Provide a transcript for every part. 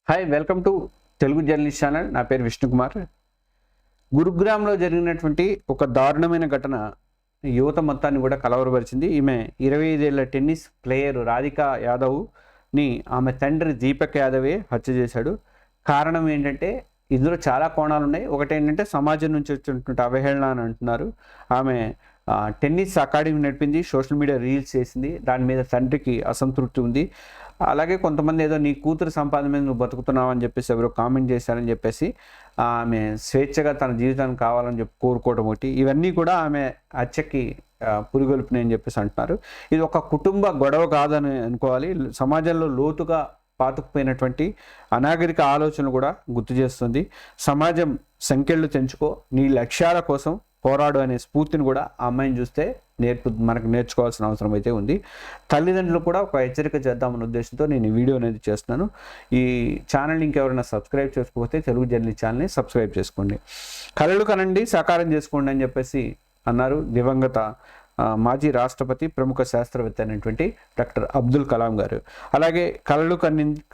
Hi welcome to Telugu journalist channel. నా పేరు విష్ణుకుమార్. గురుగ్రామ్లో జరిగినటువంటి ఒక దారుణమైన ఘటన యువత మొత్తాన్ని కూడా కలవరపరిచింది. ఈమె 25 ఏళ్ల టెన్నిస్ ప్లేయర్ రాధికా యాదవ్ని ఆమె తండ్రి దీపక్ యాదవే హత్య చేశాడు. కారణం ఏంటంటే ఇందులో చాలా కోణాలు ఉన్నాయి. ఒకటి ఏంటంటే సమాజం నుంచి వచ్చినటువంటి అవహేళన అని అంటున్నారు. ఆమె టెన్నిస్ అకాడమీ నడిపింది, సోషల్ మీడియా రీల్స్ చేసింది. దాని మీద తండ్రికి అసంతృప్తి ఉంది. అలాగే కొంతమంది ఏదో నీ కూతురు సంపాదన మీద నువ్వు బతుకుతున్నావు అని చెప్పేసి ఎవరో కామెంట్ చేశారని చెప్పేసి ఆమె స్వేచ్ఛగా తన జీవితానికి కావాలని చెప్పి కోరుకోవడం ఒకటి, ఇవన్నీ కూడా ఆమె హత్యకి పురిగొల్పినాయి అని చెప్పేసి అంటున్నారు. ఇది ఒక కుటుంబ గొడవ కాదని అనుకోవాలి. సమాజంలో లోతుగా పాతుకుపోయినటువంటి అనాగరిక ఆలోచనలు కూడా గుర్తు చేస్తుంది. సమాజం సంఖ్యలు తెంచుకో, నీ లక్ష్యాల కోసం పోరాడు అనే స్ఫూర్తిని కూడా ఆ అమ్మాయిని చూస్తే మనకు నేర్చుకోవాల్సిన అవసరం అయితే ఉంది. తల్లిదండ్రులు కూడా ఒక హెచ్చరిక చేద్దామన్న ఉద్దేశంతో నేను ఈ వీడియో అనేది చేస్తున్నాను. ఈ ఛానల్ ఇంకెవరైనా సబ్స్క్రైబ్ చేసుకోకపోతే తెలుగు జర్నలిస్ట్ ఛానల్ని సబ్స్క్రైబ్ చేసుకోండి. కలలు కనండి, సాకారం చేసుకోండి అని చెప్పేసి అన్నారు దివంగత మాజీ రాష్ట్రపతి, ప్రముఖ శాస్త్రవేత్త అయినటువంటి డాక్టర్ అబ్దుల్ కలాం గారు. అలాగే కలలు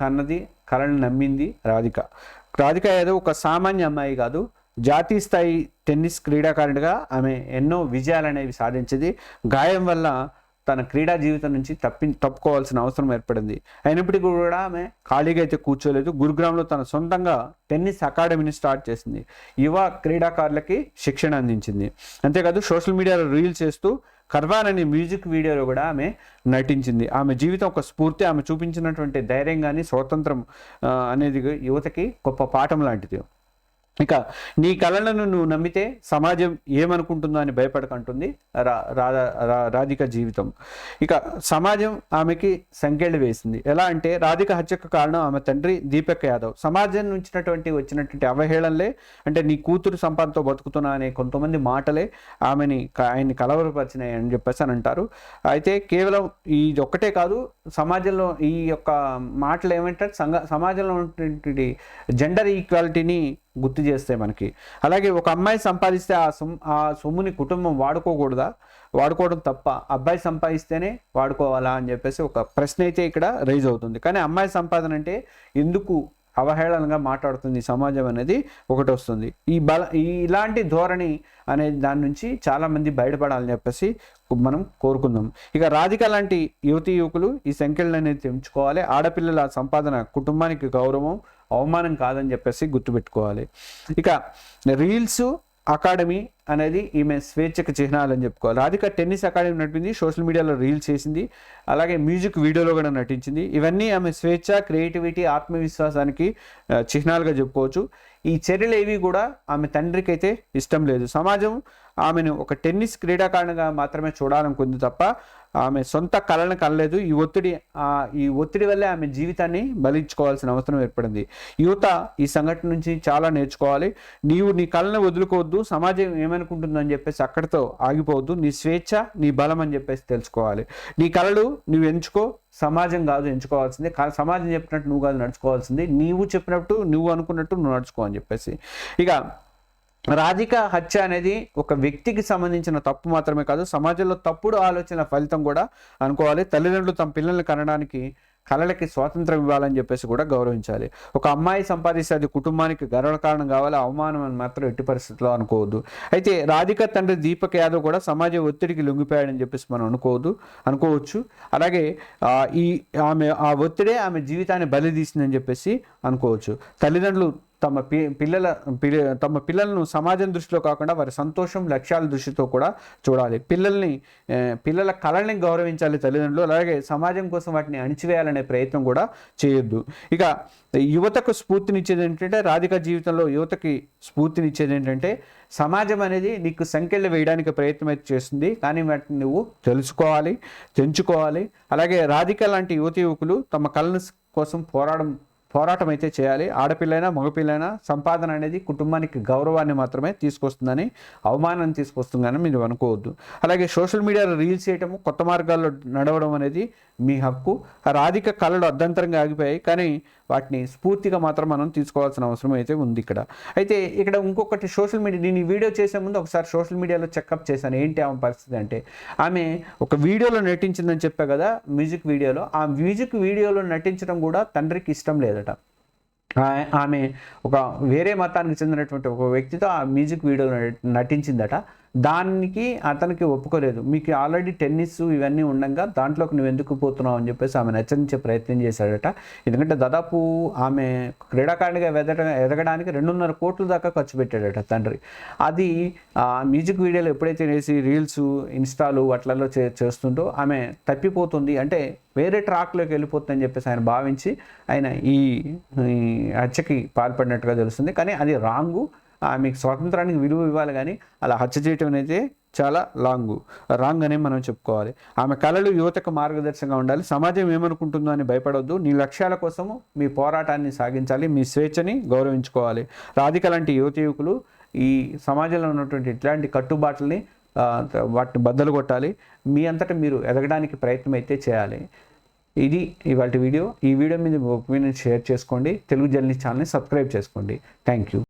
కన్నది, కళను నమ్మింది రాధికా యాదవ్ ఒక సామాన్య అమ్మాయి కాదు. జాతీయ స్థాయి టెన్నిస్ క్రీడాకారుడిగా ఆమె ఎన్నో విజయాలు అనేవి సాధించింది. గాయం వల్ల తన క్రీడా జీవితం నుంచి తప్పుకోవాల్సిన అవసరం ఏర్పడింది. అయినప్పటికీ కూడా ఆమె ఖాళీగా అయితే కూర్చోలేదు. గురుగ్రామ్లో తన సొంతంగా టెన్నిస్ అకాడమీని స్టార్ట్ చేసింది. యువ క్రీడాకారులకి శిక్షణ అందించింది. అంతేకాదు సోషల్ మీడియాలో రీల్స్ చేస్తూ కర్వాన్ అనే మ్యూజిక్ వీడియోలో కూడా ఆమె నటించింది. ఆమె జీవితం ఒక స్ఫూర్తి. ఆమె చూపించినటువంటి ధైర్యం కానీ స్వాతంత్రం అనేది యువతకి గొప్ప పాఠం లాంటిది. ఇక నీ కళలను నువ్వు నమ్మితే సమాజం ఏమనుకుంటుందో అని భయపడకంటుంది రాధిక జీవితం. ఇక సమాజం ఆమెకి సంకెళ్ళు వేసింది. ఎలా అంటే రాధిక హత్యకు కారణం ఆమె తండ్రి దీపక్ యాదవ్. సమాజం నుంచి వచ్చినటువంటి అవహేళనలే, అంటే నీ కూతురు సంపాదనతో బతుకుతున్నా అనే కొంతమంది మాటలే ఆయన్ని కలవరపరిచినాయి అని చెప్పేసి అని అంటారు. అయితే కేవలం ఇది ఒక్కటే కాదు, సమాజంలో ఈ యొక్క మాటలు ఏమంటారు, సమాజంలో ఉన్నటువంటి జెండర్ ఈక్వాలిటీని గుర్తు చేస్తే మనకి. అలాగే ఒక అమ్మాయి సంపాదిస్తే ఆ సొమ్ముని కుటుంబం వాడుకోవడం తప్ప, అబ్బాయి సంపాదిస్తేనే వాడుకోవాలా అని చెప్పేసి ఒక ప్రశ్న అయితే ఇక్కడ రైజ్ అవుతుంది. కానీ అమ్మాయి సంపాదన అంటే ఎందుకు అవహేళనగా మాట్లాడుతుంది సమాజం అనేది ఒకటి వస్తుంది. ఇలాంటి ధోరణి అనే దాని నుంచి చాలామంది బయటపడాలని చెప్పేసి మనం కోరుకుందాం. ఇక రాధిక లాంటి యువకులు ఈ సంఖ్యలను అనేది తెంచుకోవాలి. ఆడపిల్లల సంపాదన కుటుంబానికి గౌరవం, అవమానం కాదని చెప్పేసి గుర్తుపెట్టుకోవాలి. ఇక రీల్స్ అకాడమీ అనేది ఈమె స్వేచ్ఛకు చిహ్నాలని చెప్పుకోవాలి. రాధిక టెన్నిస్ అకాడమీ నడిపింది, సోషల్ మీడియాలో రీల్స్ చేసింది, అలాగే మ్యూజిక్ వీడియోలో కూడా నటించింది. ఇవన్నీ ఆమె స్వేచ్ఛ, క్రియేటివిటీ, ఆత్మవిశ్వాసానికి చిహ్నాలుగా చెప్పుకోవచ్చు. ఈ చర్యలు ఏవి కూడా ఆమె తండ్రికి అయితే ఇష్టం లేదు. సమాజం ఆమెను ఒక టెన్నిస్ క్రీడాకారునిగా మాత్రమే చూడాలనుకుంది తప్ప ఆమె సొంత కళను కనలేదు. ఈ ఒత్తిడి వల్లే ఆమె జీవితాన్ని బలించుకోవాల్సిన అవసరం ఏర్పడింది. యువత ఈ సంఘటన నుంచి చాలా నేర్చుకోవాలి. నీవు నీ కళను వదులుకోవద్దు, సమాజం ఏమనుకుంటుందని చెప్పేసి అక్కడితో ఆగిపోవద్దు. నీ స్వేచ్ఛ, నీ బలం అని చెప్పేసి తెలుసుకోవాలి. నీ కళలు నువ్వు ఎంచుకో, సమాజం కాదు ఎంచుకోవాల్సింది. సమాజం చెప్పినట్టు నువ్వు కాదు నడుచుకోవాల్సింది. నీవు చెప్పినట్టు, నువ్వు అనుకున్నట్టు నువ్వు నడుచుకో అని చెప్పేసి. ఇక రాధిక హత్య అనేది ఒక వ్యక్తికి సంబంధించిన తప్పు మాత్రమే కాదు, సమాజంలో తప్పుడు ఆలోచన ఫలితం కూడా అనుకోవాలి. తల్లిదండ్రులు తమ పిల్లల్ని కనడానికి కళలకి స్వాతంత్రం ఇవ్వాలని చెప్పేసి కూడా గౌరవించాలి. ఒక అమ్మాయి సంపాదిస్తే అది కుటుంబానికి గర్వకారణం కావాలి, అవమానం అని మాత్రం ఎట్టి పరిస్థితుల్లో అనుకోవద్దు. అయితే రాధిక తండ్రి దీపక్ యాదవ్ కూడా సమాజ ఒత్తిడికి లొంగిపోయాడని చెప్పేసి మనం అనుకోవచ్చు. అలాగే ఆ ఒత్తిడే ఆమె జీవితాన్ని బలి తీసిందని చెప్పేసి అనుకోవచ్చు. తల్లిదండ్రులు తమ పిల్లలను సమాజం దృష్టిలో కాకుండా వారి సంతోషం, లక్ష్యాల దృష్టితో కూడా చూడాలి. పిల్లల కళల్ని గౌరవించాలి తల్లిదండ్రులు. అలాగే సమాజం కోసం వాటిని అణిచివేయాలనే ప్రయత్నం కూడా చేయొద్దు. ఇక యువతకు స్ఫూర్తినిచ్చేది ఏంటంటే, రాధిక జీవితంలో యువతకి స్ఫూర్తినిచ్చేది ఏంటంటే, సమాజం అనేది నీకు సంఖ్యలు వేయడానికి ప్రయత్నం అయితే చేస్తుంది, కానీ వాటిని నువ్వు తెలుసుకోవాలి, తెంచుకోవాలి. అలాగే రాధిక లాంటి యువకులు తమ కళల కోసం పోరాటం అయితే చేయాలి. ఆడపిల్లైనా మగపిల్లైనా సంపాదన అనేది కుటుంబానికి గౌరవాన్ని మాత్రమే తీసుకొస్తుందని, అవమానాన్ని తీసుకొస్తుందని మీరు అనుకోవద్దు. అలాగే సోషల్ మీడియాలో రీల్స్ చేయటము, కొత్త మార్గాల్లో నడవడం అనేది మీ హక్కు. రాధిక కళలు అర్ధంతరంగా ఆగిపోయాయి, కానీ వాటిని స్ఫూర్తిగా మాత్రం మనం తీసుకోవాల్సిన అవసరం అయితే ఉంది ఇక్కడ. అయితే ఇక్కడ ఇంకొకటి, సోషల్ మీడియా, నేను ఈ వీడియో చేసే ముందు ఒకసారి సోషల్ మీడియాలో చెకప్ చేశాను ఏంటి ఆమె పరిస్థితి అంటే. ఆమె ఒక వీడియోలో నటించిందని చెప్పా కదా, మ్యూజిక్ వీడియోలో. ఆ మ్యూజిక్ వీడియోలో నటించడం కూడా తండ్రికి ఇష్టం లేదట. ఆమె ఒక వేరే మతానికి చెందినటువంటి ఒక వ్యక్తితో ఆ మ్యూజిక్ వీడియోలో నటించిందట. దానికి అతనికి ఒప్పుకోలేదు. మీకు ఆల్రెడీ టెన్నిస్ ఇవన్నీ ఉండగా దాంట్లోకి నువ్వు ఎందుకు పోతున్నావు అని చెప్పేసి ఆమె హెచ్చరించే ప్రయత్నం చేశాడట. ఎందుకంటే దాదాపు ఆమె క్రీడాకారిణిగా ఎదగడానికి 2.5 కోట్ల దాకా ఖర్చు పెట్టాడట తండ్రి. అది మ్యూజిక్ వీడియోలు ఎప్పుడైతే వేసి రీల్స్ ఇన్స్టాలు వాటిలలో చేస్తుంటో ఆమె తప్పిపోతుంది, అంటే వేరే ట్రాక్లోకి వెళ్ళిపోతుందని చెప్పేసి ఆయన భావించి ఆయన ఈ హత్యకి పాల్పడినట్టుగా తెలుస్తుంది. కానీ అది రాంగు. మీకు స్వాతంత్రానికి విలువ ఇవ్వాలి, కానీ అలా హత్య చేయటం అనేది చాలా రాంగ్ అని మనం చెప్పుకోవాలి. ఆమె కళలు యువతకు మార్గదర్శకంగా ఉండాలి. సమాజం ఏమనుకుంటుందో అని భయపడవద్దు. నీ లక్ష్యాల కోసము మీ పోరాటాన్ని సాగించాలి. మీ స్వేచ్ఛని గౌరవించుకోవాలి. రాధిక లాంటి యువకులు ఈ సమాజంలో ఉన్నటువంటి ఇట్లాంటి కట్టుబాట్లని వాటిని బద్దలు కొట్టాలి. మీ అంతటా మీరు ఎదగడానికి ప్రయత్నం అయితే చేయాలి. ఇది ఇవాళ వీడియో. ఈ వీడియో మీద ఒపీనియన్ షేర్ చేసుకోండి. తెలుగు జర్నలిస్ట్ ఛానల్ని సబ్స్క్రైబ్ చేసుకోండి. Thank you.